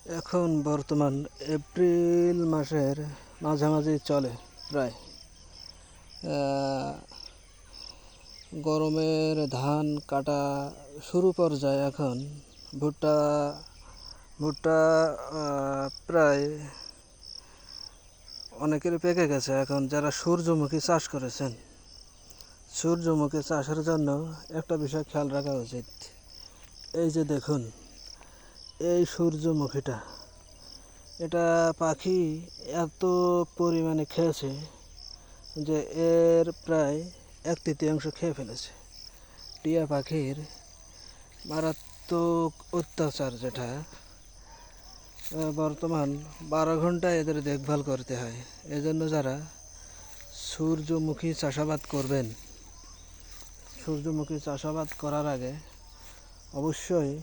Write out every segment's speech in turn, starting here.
এখন বর্তমান এপ্রিল মাসের মাঝামাঝি চলে প্রায়। গরমের ধান কাটা শুরু পর্যায়ে এখন। ভুট্টা ভুট্টা প্রায় অনেকের পেকে গেছে। এখন যারা সূর্যমুখী চাষ করেছেন, সূর্যমুখী চাষের জন্য একটা বিষয় খেয়াল রাখা উচিত। এই যে দেখুন, এই সূর্যমুখীটা, এটা পাখি এত পরিমাণে খেয়েছে যে এর প্রায় 1/3 খেয়ে ফেলেছে। টিয়া পাখির মারাত্মক অত্যাচার, যেটা বর্তমান 12 ঘন্টায় এদের দেখভাল করতে হয়। এজন্য যারা সূর্যমুখী চাষাবাদ করবেন, সূর্যমুখী চাষাবাদ করার আগে অবশ্যই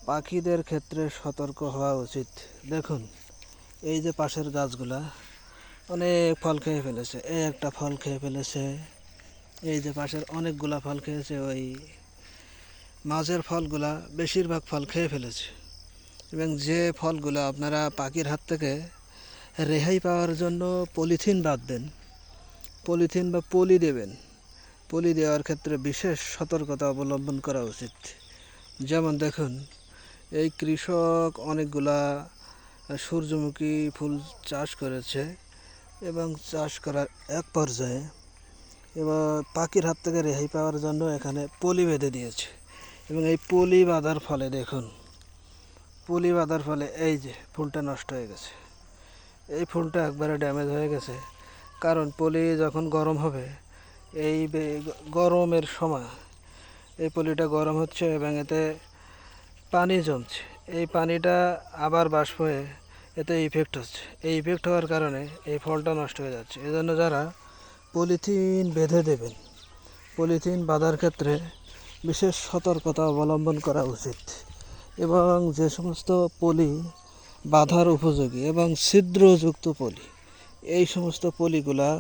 পাখিদের ক্ষেত্রে সতর্ক হওয়া উচিত। দেখুন, এই যে পাশের গাছগুলা অনেক ফল খেয়ে ফেলেছে। এই একটা ফল খেয়ে ফেলেছে, এই যে পাশের অনেকগুলা ফল খেয়েছে, ওই মাঝের ফলগুলা বেশিরভাগ ফল খেয়ে ফেলেছে। এবং যে ফলগুলো আপনারা পাখির হাত থেকে রেহাই পাওয়ার জন্য পলিথিন বাঁধবেন, পলিথিন বা পলি দেবেন, পলি দেওয়ার ক্ষেত্রে বিশেষ সতর্কতা অবলম্বন করা উচিত। যেমন দেখুন, এই কৃষক অনেকগুলা সূর্যমুখী ফুল চাষ করেছে এবং চাষ করার এক পর্যায়ে এবার পাখির হাত থেকে রেহাই পাওয়ার জন্য এখানে পলি বেঁধে দিয়েছে। এবং এই পলি বাঁধার ফলে দেখুন, পলি বাঁধার ফলে এই যে ফুলটা নষ্ট হয়ে গেছে। এই ফুলটা একবারে ড্যামেজ হয়ে গেছে, কারণ পলি যখন গরম হবে, এই গরমের সময় এই পলিটা গরম হচ্ছে এবং এতে পানি জমছে। এই পানিটা আবার বাষ্প হয়ে এতে ইফেক্ট হচ্ছে। এই ইফেক্ট হওয়ার কারণে এই ফলটা নষ্ট হয়ে যাচ্ছে। এজন্য যারা পলিথিন বেঁধে দেবেন, পলিথিন বাঁধার ক্ষেত্রে বিশেষ সতর্কতা অবলম্বন করা উচিত। এবং যে সমস্ত পলি বাঁধার উপযোগী এবং ছিদ্রযুক্ত পলি, এই সমস্ত পলিগুলা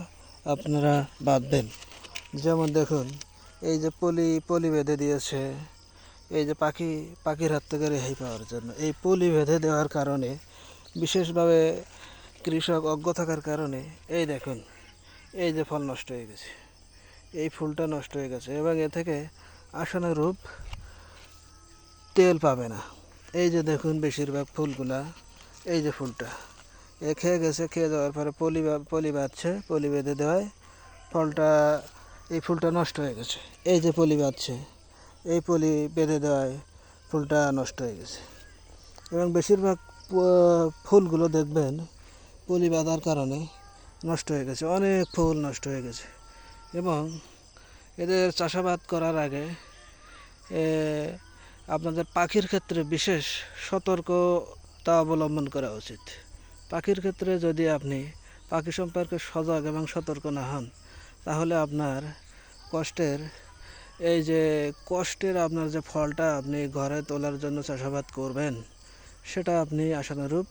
আপনারা বাঁধবেন। যেমন দেখুন, এই যে পলি বেঁধে দিয়েছে, এই যে পাখির হাত থেকে রেহাই পাওয়ার জন্য এই পলি বেঁধে দেওয়ার কারণে, বিশেষভাবে কৃষক অজ্ঞ থাকার কারণে এই দেখুন, এই যে ফল নষ্ট হয়ে গেছে, এই ফুলটা নষ্ট হয়ে গেছে এবং এ থেকে আশানুরূপ তেল পাবে না। এই যে দেখুন, বেশিরভাগ ফুলগুলা, এই যে ফুলটা এ খেয়ে গেছে, খেয়ে যাওয়ার পরে পলি বাঁধছে, পলি বেঁধে দেওয়ায় এই ফুলটা নষ্ট হয়ে গেছে। এই যে পলি বাঁধছে, এই পলি বেঁধে দেওয়ায় ফুলটা নষ্ট হয়ে গেছে। এবং বেশিরভাগ ফুলগুলো দেখবেন পলি বাঁধার কারণে নষ্ট হয়ে গেছে, অনেক ফুল নষ্ট হয়ে গেছে। এবং এদের চাষাবাদ করার আগে আপনাদের পাখির ক্ষেত্রে বিশেষ সতর্কতা অবলম্বন করা উচিত। পাখির ক্ষেত্রে যদি আপনি পাখি সম্পর্কে সজাগ এবং সতর্ক না হন, তাহলে আপনার কষ্টের আপনার যে ফলটা আপনি ঘরে তোলার জন্য চাষাবাদ করবেন, সেটা আপনি আশানুরূপ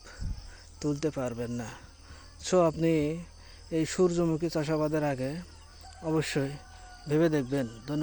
তুলতে পারবেন না। সো আপনি এই সূর্যমুখী চাষাবাদের আগে অবশ্যই ভেবে দেখবেন। ধন্যবাদ।